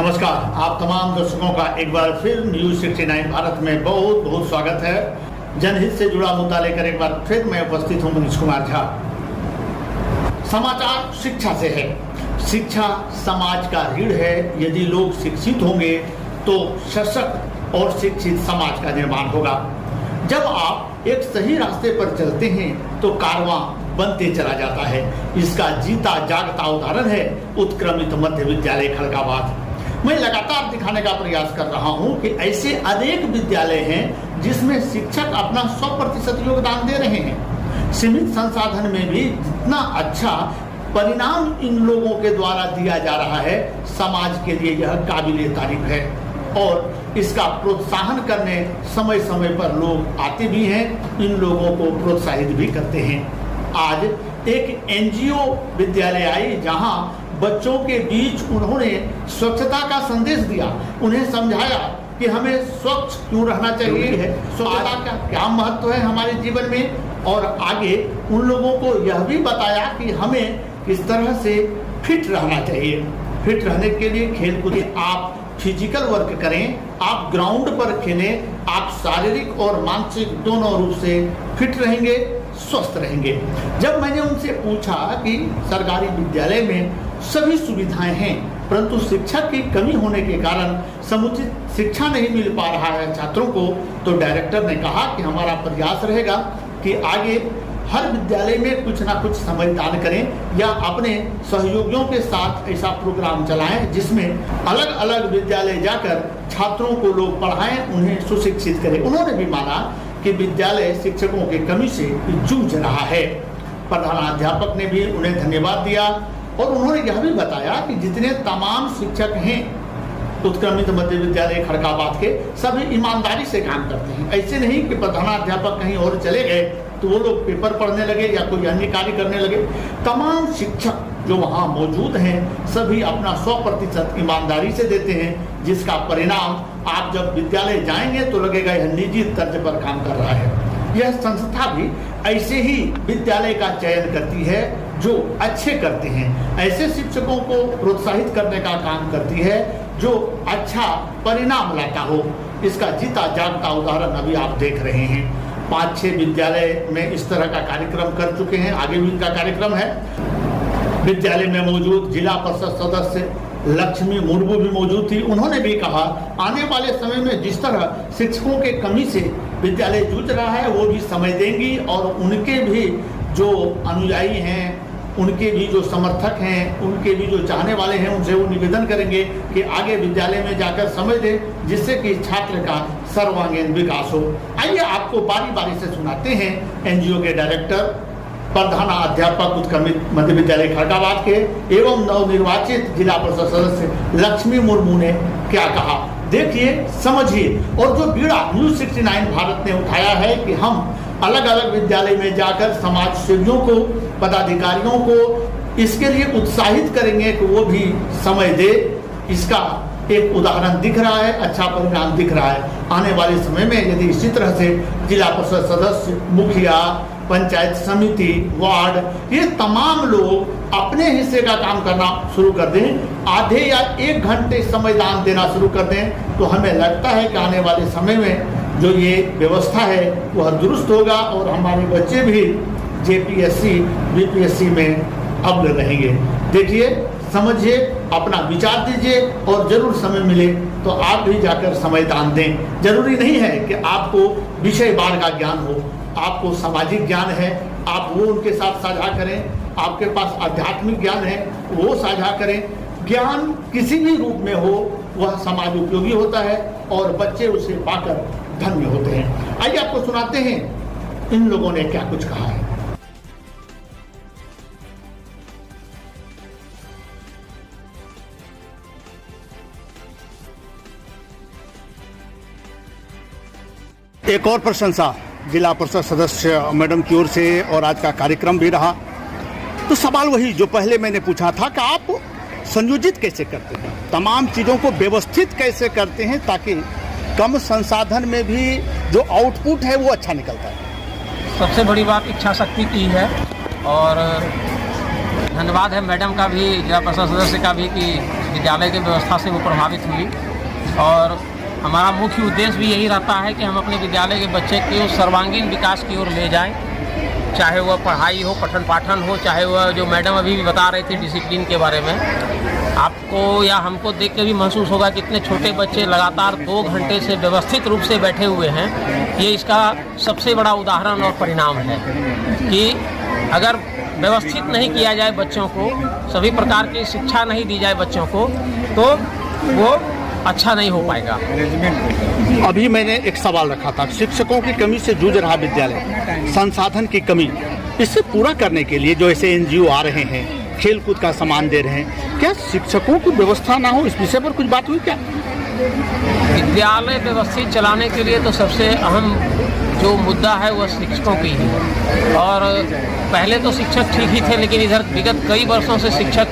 नमस्कार, आप तमाम दर्शकों का एक बार फिर न्यूज 69 भारत में बहुत बहुत स्वागत है। जनहित से जुड़ा मुद्दा लेकर एक बार फिर मैं उपस्थित हूं मनीष कुमार झा। समाचार शिक्षा से है। शिक्षा समाज का रीढ़ है। यदि लोग शिक्षित होंगे तो सशक्त और शिक्षित समाज का निर्माण होगा। जब आप एक सही रास्ते पर चलते हैं तो कारवां बनते चला जाता है। इसका जीता जागता उदाहरण है उत्क्रमित मध्य विद्यालय खड़गाबाद। मैं लगातार दिखाने का प्रयास कर रहा हूं कि ऐसे अनेक विद्यालय हैं जिसमें शिक्षक अपना 100% योगदान दे रहे हैं। सीमित संसाधन में भी जितना अच्छा परिणाम इन लोगों के द्वारा दिया जा रहा है, समाज के लिए यह काबिले तारीफ है और इसका प्रोत्साहन करने समय समय पर लोग आते भी हैं, इन लोगों को प्रोत्साहित भी करते हैं। आज एक एनजीओ विद्यालय आई जहां बच्चों के बीच उन्होंने स्वच्छता का संदेश दिया, उन्हें समझाया कि हमें स्वच्छ क्यों रहना चाहिए, स्वच्छता का क्या महत्व है हमारे जीवन में, और आगे उन लोगों को यह भी बताया कि हमें किस तरह से फिट रहना चाहिए। फिट रहने के लिए खेलकूद, आप फिजिकल वर्क करें, आप ग्राउंड पर खेलें, आप शारीरिक और मानसिक दोनों रूप से फिट रहेंगे, स्वस्थ रहेंगे। जब मैंने उनसे पूछा कि सरकारी विद्यालय में सभी सुविधाएं हैं परंतु शिक्षक की कमी होने के कारण समुचित शिक्षा नहीं मिल पा रहा है छात्रों को, तो डायरेक्टर ने कहा कि हमारा प्रयास रहेगा कि आगे हर विद्यालय में कुछ ना कुछ समय दान करें या अपने सहयोगियों के साथ ऐसा प्रोग्राम चलाएं जिसमें अलग अलग विद्यालय जाकर छात्रों को लोग पढ़ाएं, उन्हें सुशिक्षित करें। उन्होंने भी माना कि विद्यालय शिक्षकों की कमी से जूझ रहा है। प्रधानाध्यापक ने भी उन्हें धन्यवाद दिया और उन्होंने यह भी बताया कि जितने तमाम शिक्षक हैं उत्क्रमित मध्य विद्यालय खड़गाबाद के, सभी ईमानदारी से काम करते हैं। ऐसे नहीं कि प्रधानाध्यापक कहीं और चले गए तो वो लोग पेपर पढ़ने लगे या कोई अन्य कार्य करने लगे। तमाम शिक्षक जो वहाँ मौजूद हैं सभी अपना 100% ईमानदारी से देते हैं, जिसका परिणाम आप जब विद्यालय जाएंगे तो लगेगा यह निजी तर्ज पर काम कर रहा है। यह संस्था भी ऐसे ही विद्यालय का चयन करती है जो अच्छे करते हैं, ऐसे शिक्षकों को प्रोत्साहित करने का काम करती है जो अच्छा परिणाम लाता हो। इसका जीता जागता उदाहरण अभी आप देख रहे हैं। 5-6 विद्यालय में इस तरह का कार्यक्रम कर चुके हैं, आगे भी इनका कार्यक्रम है। विद्यालय में मौजूद जिला परिषद सदस्य लक्ष्मी मुर्मू भी मौजूद थी। उन्होंने भी कहा आने वाले समय में जिस तरह शिक्षकों के कमी से विद्यालय जूझ रहा है वो भी समय देंगी और उनके भी जो अनुयायी हैं, उनके भी जो समर्थक हैं, उनके भी जो चाहने वाले हैं, उनसे वो निवेदन करेंगे कि आगे विद्यालय में जाकर समय दें जिससे कि छात्र का सर्वांगीण विकास हो। आइए आपको बारी बारी से सुनाते हैं एनजीओ के डायरेक्टर, प्रधानाध्यापक उत्क्रमित मध्य विद्यालय खड़गाबाद के एवं नवनिर्वाचित जिला परिषद सदस्य लक्ष्मी मुर्मू ने क्या कहा। देखिए, समझिए। और जो बीड़ा न्यूज 69 भारत ने उठाया है कि हम अलग अलग विद्यालय में जाकर समाज सेवियों को, पदाधिकारियों को इसके लिए उत्साहित करेंगे कि वो भी समय दे, इसका एक उदाहरण दिख रहा है, अच्छा परिणाम दिख रहा है। आने वाले समय में यदि इसी तरह से जिला परिषद सदस्य, मुखिया, पंचायत समिति, वार्ड, ये तमाम लोग अपने हिस्से का काम करना शुरू कर दें, आधे या 1 घंटे समय दान देना शुरू कर दें, तो हमें लगता है कि आने वाले समय में जो ये व्यवस्था है वह दुरुस्त होगा और हमारे बच्चे भी जेपीएससी, बीपीएससी में अव्वल रहेंगे। देखिए, समझिए, अपना विचार दीजिए और जरूर समय मिले तो आप भी जाकर समय दान दें। जरूरी नहीं है कि आपको विषय वार का ज्ञान हो, आपको सामाजिक ज्ञान है, आप वो उनके साथ साझा करें, आपके पास आध्यात्मिक ज्ञान है वो साझा करें। ज्ञान किसी भी रूप में हो वह समाज उपयोगी होता है और बच्चे उसे पाकर धन्य होते हैं। आइए आपको सुनाते हैं इन लोगों ने क्या कुछ कहा है। एक और प्रशंसा जिला परिषद सदस्य मैडम की ओर से और आज का कार्यक्रम भी रहा। तो सवाल वही जो पहले मैंने पूछा था कि आप संयोजित कैसे करते हैं, तमाम चीज़ों को व्यवस्थित कैसे करते हैं ताकि कम संसाधन में भी जो आउटपुट है वो अच्छा निकलता है। सबसे बड़ी बात इच्छा शक्ति की है और धन्यवाद है मैडम का भी, जिला परिषद सदस्य का भी कि विद्यालय की व्यवस्था से वो प्रभावित हुई। और हमारा मुख्य उद्देश्य भी यही रहता है कि हम अपने विद्यालय के बच्चे के सर्वांगीण विकास की ओर ले जाएं, चाहे वह पढ़ाई हो, पठन पाठन हो, चाहे वह जो मैडम अभी भी बता रही थी डिसिप्लिन के बारे में। आपको या हमको देख के भी महसूस होगा कि इतने छोटे बच्चे लगातार 2 घंटे से व्यवस्थित रूप से बैठे हुए हैं। ये इसका सबसे बड़ा उदाहरण और परिणाम है कि अगर व्यवस्थित नहीं किया जाए बच्चों को, सभी प्रकार की शिक्षा नहीं दी जाए बच्चों को, तो वो अच्छा नहीं हो पाएगा। अभी मैंने एक सवाल रखा था, शिक्षकों की कमी से जूझ रहा विद्यालय, संसाधन की कमी, इससे पूरा करने के लिए जो ऐसे एनजीओ आ रहे हैं, खेलकूद का सामान दे रहे हैं, क्या शिक्षकों की व्यवस्था ना हो, इस विषय पर कुछ बात हुई क्या? विद्यालय व्यवस्थित चलाने के लिए तो सबसे अहम जो मुद्दा है वह शिक्षकों की ही है। और पहले तो शिक्षक ठीक ही थे, लेकिन इधर विगत कई वर्षों से शिक्षक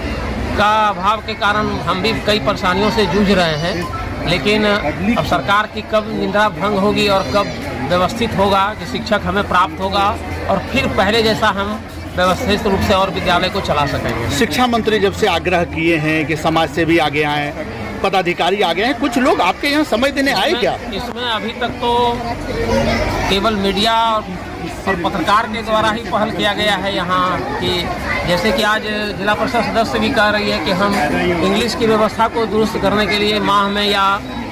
का अभाव के कारण हम भी कई परेशानियों से जूझ रहे हैं। लेकिन अब सरकार की कब निंदा भंग होगी और कब व्यवस्थित होगा कि शिक्षक हमें प्राप्त होगा और फिर पहले जैसा हम व्यवस्थित रूप से और विद्यालय को चला सकेंगे। शिक्षा मंत्री जब से आग्रह किए हैं कि समाज से भी आगे आए, पदाधिकारी आगे हैं, कुछ लोग आपके यहाँ समय देने आए क्या? इसमें अभी तक तो केवल मीडिया और पत्रकार के द्वारा ही पहल किया गया है यहाँ कि जैसे कि आज जिला परिषद सदस्य भी कह रही है कि हम इंग्लिश की व्यवस्था को दुरुस्त करने के लिए माह में या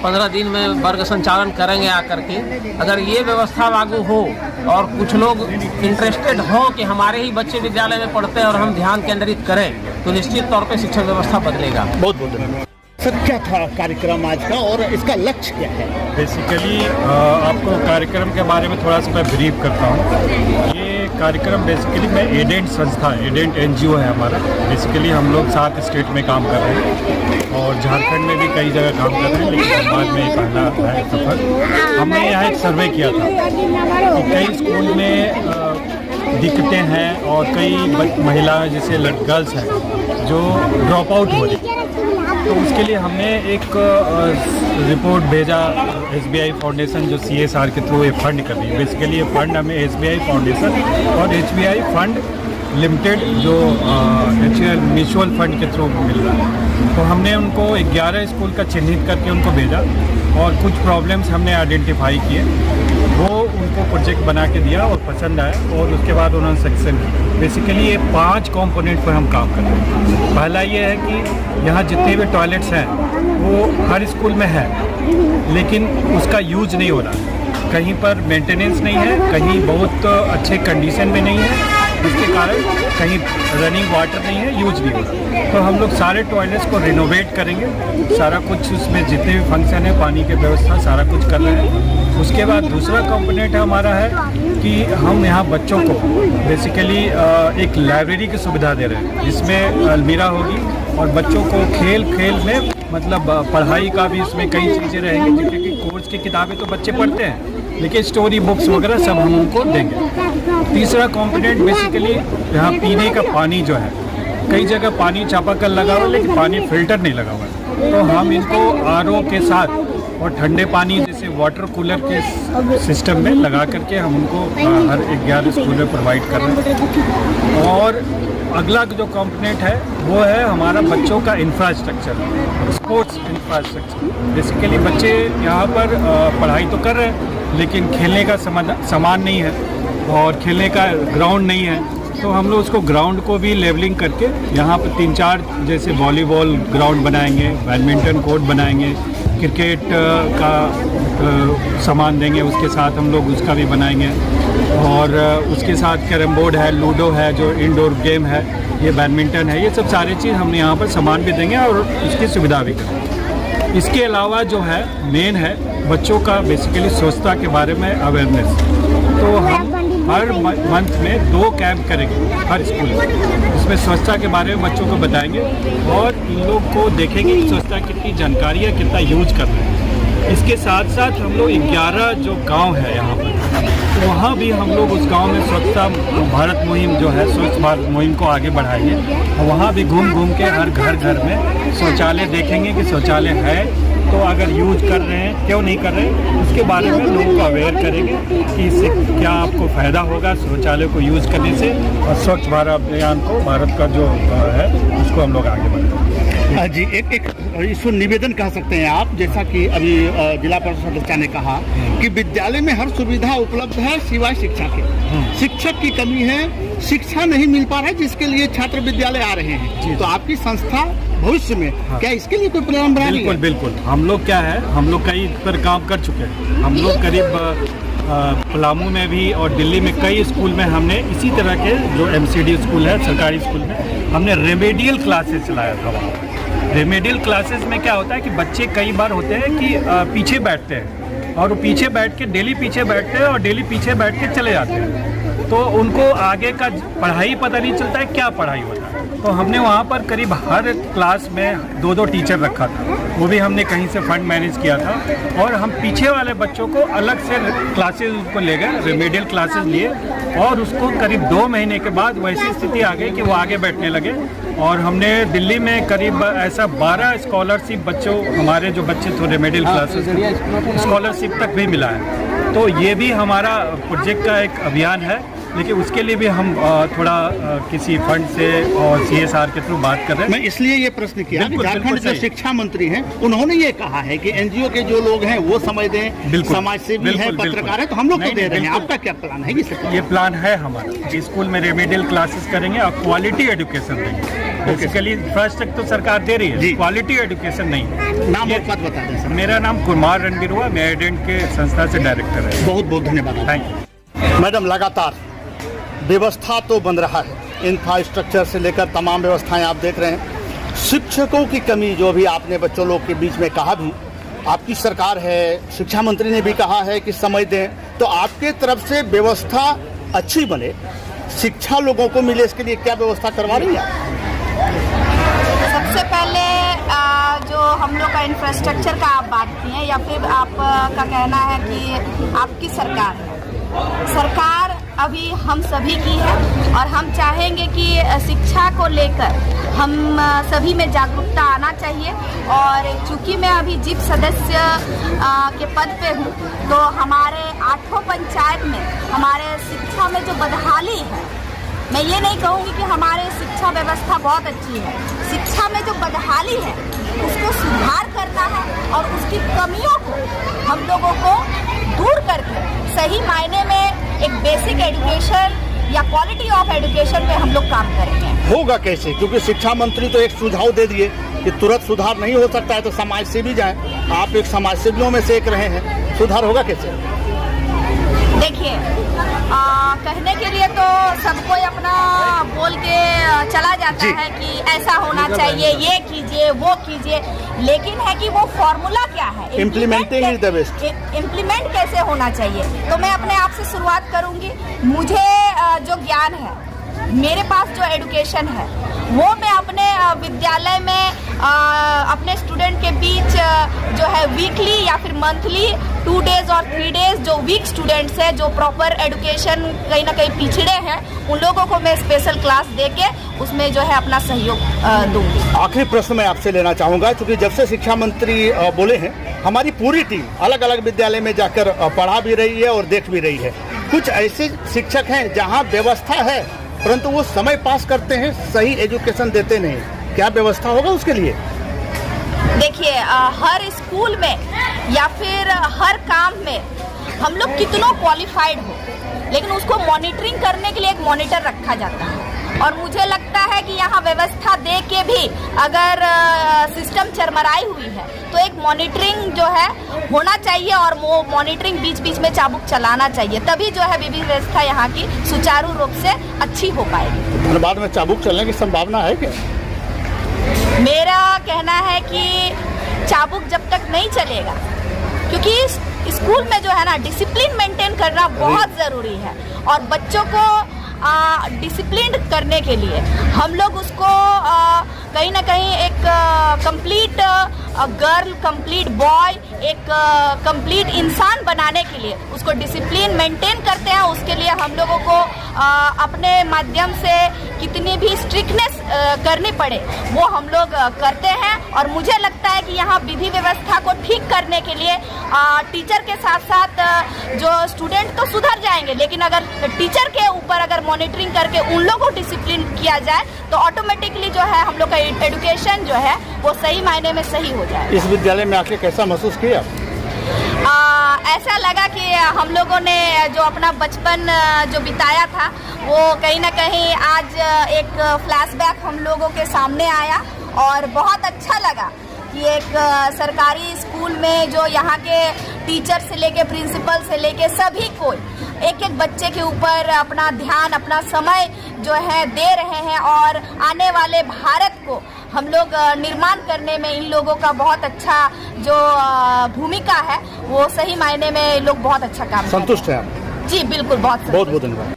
15 दिन में वर्ग संचालन करेंगे आकर के। अगर ये व्यवस्था लागू हो और कुछ लोग इंटरेस्टेड हो कि हमारे ही बच्चे विद्यालय में पढ़ते हैं और हम ध्यान केंद्रित करें, तो निश्चित तौर पे शिक्षा व्यवस्था बदलेगा। बहुत बहुत धन्यवाद सर। क्या था कार्यक्रम आज का और इसका लक्ष्य क्या है? बेसिकली आपको कार्यक्रम के बारे में थोड़ा सा मैं ब्रीफ करता हूँ। ये कार्यक्रम बेसिकली में एडेंट संस्था, एडेंट एनजीओ है हमारा। बेसिकली हम लोग 7 स्टेट में काम कर रहे हैं और झारखंड में भी कई जगह काम कर रहे हैं, लेकिन बाद में पहला है सफर। हमने यहाँ एक सर्वे किया था कि कई स्कूल में दिक्कतें हैं और कई महिलाएं जैसे गर्ल्स हैं जो ड्रॉप आउट हो रही, तो उसके लिए हमने एक रिपोर्ट भेजा SBI फाउंडेशन जो CSR के थ्रू ये फंड कर रही है। बेसिकली ये फंड हमें SBI फाउंडेशन और HBI फंड लिमिटेड जो म्यूचुअल फंड के थ्रू मिल रहा है। तो हमने उनको 11 स्कूल का चिन्हित करके उनको भेजा और कुछ प्रॉब्लम्स हमने आइडेंटिफाई किए, वो उनको प्रोजेक्ट बना के दिया और पसंद आया और उसके बाद उन्होंने सक्सेस की। बेसिकली ये 5 कंपोनेंट पर हम काम कर रहे हैं। पहला ये है कि यहाँ जितने भी टॉयलेट्स हैं वो हर स्कूल में है, लेकिन उसका यूज नहीं हो रहा। कहीं पर मेंटेनेंस नहीं है, कहीं बहुत अच्छे कंडीशन में नहीं है, जिसके कारण कहीं रनिंग वाटर नहीं है, यूज नहीं हो रहा। तो हम लोग सारे टॉयलेट्स को रिनोवेट करेंगे, सारा कुछ उसमें जितने भी फंक्शन है, पानी की व्यवस्था सारा कुछ कर रहे हैं। उसके बाद दूसरा कंपोनेंट हमारा है कि हम यहाँ बच्चों को बेसिकली एक लाइब्रेरी की सुविधा दे रहे हैं, जिसमें अलमीरा होगी और बच्चों को खेल में मतलब पढ़ाई का भी इसमें कई चीज़ें रहेंगी, क्योंकि कोर्स की किताबें तो बच्चे पढ़ते हैं, लेकिन स्टोरी बुक्स वगैरह सब हम उनको देंगे। तीसरा कंपोनेंट बेसिकली यहाँ पीने का पानी जो है, कई जगह पानी चापाकल लगा हुआ है लेकिन पानी फिल्टर नहीं लगा हुआ है, तो हम इनको RO के साथ और ठंडे पानी जैसे वाटर कूलर के सिस्टम में लगा करके हम उनको हर 11 स्कूल में प्रोवाइड कर रहे हैं। और अगला जो कंपोनेंट है वो है हमारा बच्चों का इंफ्रास्ट्रक्चर, स्पोर्ट्स इंफ्रास्ट्रक्चर। बेसिकली बच्चे यहाँ पर पढ़ाई तो कर रहे हैं, लेकिन खेलने का सामान नहीं है और खेलने का ग्राउंड नहीं है, तो हम लोग उसको ग्राउंड को भी लेवलिंग करके यहाँ पर 3-4 जैसे वॉलीबॉल ग्राउंड बनाएंगे, बैडमिंटन कोर्ट बनाएंगे, क्रिकेट का सामान देंगे, उसके साथ हम लोग उसका भी बनाएंगे। और उसके साथ कैरम बोर्ड है, लूडो है जो इंडोर गेम है, ये बैडमिंटन है, ये सब सारी चीज़ हम यहाँ पर सामान भी देंगे और उसकी सुविधा भी करेंगे। इसके अलावा जो है मेन है बच्चों का बेसिकली स्वच्छता के बारे में अवेयरनेस। तो हम हर मंथ में 2 कैंप करेंगे हर स्कूल में, इसमें स्वच्छता के बारे में बच्चों को बताएंगे और इन लोग को देखेंगे कि स्वच्छता कितनी जानकारी है, कितना यूज कर रहे हैं। इसके साथ साथ हम लोग 11 जो गांव है यहाँ पर, तो वहाँ भी हम लोग उस गांव में स्वच्छता भारत मुहिम जो है, स्वच्छ भारत मुहिम को आगे बढ़ाएंगे और वहाँ भी घूम के हर घर में शौचालय देखेंगे कि शौचालय है, तो अगर यूज कर रहे हैं क्यों नहीं कर रहे हैं, उसके बारे में लोगों को अवेयर करेंगे कि इससे क्या आपको फ़ायदा होगा शौचालय को यूज़ करने से, और स्वच्छ भारत अभियान को भारत का जो है उसको हम लोग आगे बढ़ाएंगे। जी, एक इसको निवेदन कह सकते हैं आप, जैसा कि अभी जिला परिषद सदस्य ने कहा कि विद्यालय में हर सुविधा उपलब्ध है सिवाय शिक्षा के। शिक्षक की कमी है, शिक्षा नहीं मिल पा रहा है, जिसके लिए छात्र विद्यालय आ रहे हैं। तो आपकी संस्था भविष्य में क्या इसके लिए कोई प्लान बना रही है? बिल्कुल। हम लोग क्या है, हम लोग कई पर काम कर चुके हैं। हम लोग करीब पलामू में भी और दिल्ली में कई स्कूल में हमने इसी तरह के जो MCD स्कूल है, सरकारी स्कूल में हमने रेमेडियल क्लासेस चलाया था। वहाँ रेमेडियल क्लासेस में क्या होता है कि बच्चे कई बार होते हैं कि पीछे बैठते हैं और वो पीछे बैठ के डेली पीछे बैठते हैं और डेली पीछे बैठ के चले जाते हैं, तो उनको आगे का पढ़ाई पता नहीं चलता है क्या पढ़ाई होता है। तो हमने वहाँ पर करीब हर क्लास में 2-2 टीचर रखा था, वो भी हमने कहीं से फंड मैनेज किया था। और हम पीछे वाले बच्चों को अलग से क्लासेस उसको ले गए, रेमेडियल क्लासेस लिए, और उसको करीब 2 महीने के बाद वैसी स्थिति आ गई कि वो आगे बैठने लगे। और हमने दिल्ली में करीब ऐसा 12 स्कॉलरशिप बच्चों, हमारे जो बच्चे थे रेमेडियल क्लासेस, स्कॉलरशिप तक भी मिला है। तो ये भी हमारा प्रोजेक्ट का एक अभियान है, लेकिन उसके लिए भी हम थोड़ा किसी फंड से और CSR के थ्रू बात कर रहे हैं। मैं इसलिए ये प्रश्न किया कि झारखंड जो शिक्षा मंत्री हैं, उन्होंने ये कहा है कि NGO के जो लोग हैं वो समय दें, समाज सेवी हैं, पत्रकार है, तो हम लोग तो दे रहे हैं। आपका क्या प्लान है? ये प्लान है हमारा, स्कूल में रेमेडियल क्लासेस करेंगे और क्वालिटी एजुकेशन देंगे। बेसिकली इंफ्रास्ट्रक्चर तो सरकार दे रही है, क्वालिटी एजुकेशन नहीं। नाम और पद बता दें सर। मेरा नाम कुमार रणबीर हुआ, मैं एडेंट के संस्था से डायरेक्टर है। बहुत बहुत धन्यवाद। Thank you. मैडम, लगातार व्यवस्था तो बन रहा है, इंफ्रास्ट्रक्चर से लेकर तमाम व्यवस्थाएं आप देख रहे हैं। शिक्षकों की कमी जो भी आपने बच्चों लोग के बीच में कहा भी, आपकी सरकार है, शिक्षा मंत्री ने भी कहा है कि समय दें, तो आपके तरफ से व्यवस्था अच्छी बने, शिक्षा लोगों को मिले, इसके लिए क्या व्यवस्था करवा रही है? सबसे पहले जो हम लोग का इंफ्रास्ट्रक्चर का आप बात की हैं, या फिर आपका कहना है कि आपकी सरकार है, सरकार अभी हम सभी की है, और हम चाहेंगे कि शिक्षा को लेकर हम सभी में जागरूकता आना चाहिए। और चूंकि मैं अभी जिप सदस्य के पद पे हूँ, तो हमारे 8 पंचायत में हमारे शिक्षा में जो बदहाली है, मैं ये नहीं कहूँगी कि हमारे शिक्षा व्यवस्था बहुत अच्छी है, शिक्षा में जो बदहाली है उसको सुधार करना है, और उसकी कमियों को हम लोगों को दूर करके सही मायने में एक बेसिक एजुकेशन या क्वालिटी ऑफ एजुकेशन पे हम लोग काम करेंगे। होगा कैसे? क्योंकि शिक्षा मंत्री तो एक सुझाव दे दिए कि तुरंत सुधार नहीं हो सकता है, तो समाज सेवी जाए, आप एक समाज सेवियों में से एक रहे हैं, सुधार होगा कैसे? देखिए, कहने के लिए तो सब कोई अपना बोल के चला जाता है कि ऐसा होना चाहिए, ये कीजिए, वो कीजिए, लेकिन है कि वो फॉर्मूला क्या है, implementing is the best. Implement कैसे होना चाहिए? तो मैं अपने आप से शुरुआत करूंगी। मुझे जो ज्ञान है, मेरे पास जो एजुकेशन है, वो मैं अपने विद्यालय में अपने स्टूडेंट के बीच जो है वीकली या फिर मंथली 2 डेज और 3 डेज जो वीक स्टूडेंट्स हैं, जो प्रॉपर एजुकेशन कहीं ना कहीं पिछड़े हैं, उन लोगों को मैं स्पेशल क्लास देके उसमें जो है अपना सहयोग दूंगी। आखिरी प्रश्न मैं आपसे लेना चाहूँगा, क्योंकि जब से शिक्षा मंत्री बोले हैं, हमारी पूरी टीम अलग अलग विद्यालय में जाकर पढ़ा भी रही है और देख भी रही है। कुछ ऐसे शिक्षक हैं जहाँ व्यवस्था है, परंतु वो समय पास करते हैं, सही एजुकेशन देते नहीं, क्या व्यवस्था होगा उसके लिए? देखिए, हर स्कूल में या फिर हर काम में हम लोग कितनों क्वालिफाइड हो, लेकिन उसको मॉनिटरिंग करने के लिए एक मॉनिटर रखा जाता है। और मुझे लगता है कि यहाँ व्यवस्था दे के भी अगर सिस्टम चरमराई हुई है, तो एक मॉनिटरिंग जो है होना चाहिए, और वो मॉनिटरिंग बीच बीच में चाबुक चलाना चाहिए, तभी जो है विधि व्यवस्था यहाँ की सुचारू रूप से अच्छी हो पाएगी। धनबाद में चाबुक चलने की संभावना है क्या? मेरा कहना है कि चाबुक जब तक नहीं चलेगा, क्योंकि स्कूल में जो है ना, डिसिप्लिन मेंटेन करना बहुत ज़रूरी है, और बच्चों को डिसिप्लिन करने के लिए हम लोग उसको कहीं ना कहीं एक कंप्लीट गर्ल, कंप्लीट बॉय, एक कंप्लीट इंसान बनाने के लिए उसको डिसिप्लिन मेंटेन करते हैं। उसके लिए हम लोगों को अपने माध्यम से कितनी भी स्ट्रिक्टनेस करनी पड़े वो हम लोग करते हैं। और मुझे लगता है कि यहाँ विधि व्यवस्था को ठीक करने के लिए टीचर के साथ साथ जो स्टूडेंट तो सुधर सुधर जाएंगे, लेकिन अगर टीचर के ऊपर अगर मॉनिटरिंग करके उन लोगों को डिसिप्लिन किया जाए तो ऑटोमेटिकली जो है हम लोग का एजुकेशन जो है वो सही मायने में सही हो जाए। इस विद्यालय में आके कैसा महसूस किया? ऐसा लगा कि हम लोगों ने जो अपना बचपन जो बिताया था वो कहीं ना कहीं आज एक फ्लैशबैक हम लोगों के सामने आया और बहुत अच्छा लगा कि एक सरकारी स्कूल में जो यहाँ के टीचर से लेके प्रिंसिपल से लेके सभी कोई एक एक बच्चे के ऊपर अपना ध्यान अपना समय जो है दे रहे हैं और आने वाले भारत को हम लोग निर्माण करने में इन लोगों का बहुत अच्छा जो भूमिका है वो सही मायने में लोग बहुत अच्छा काम कर रहे हैं। संतुष्ट हैं आप? जी बिल्कुल, बहुत बहुत धन्यवाद।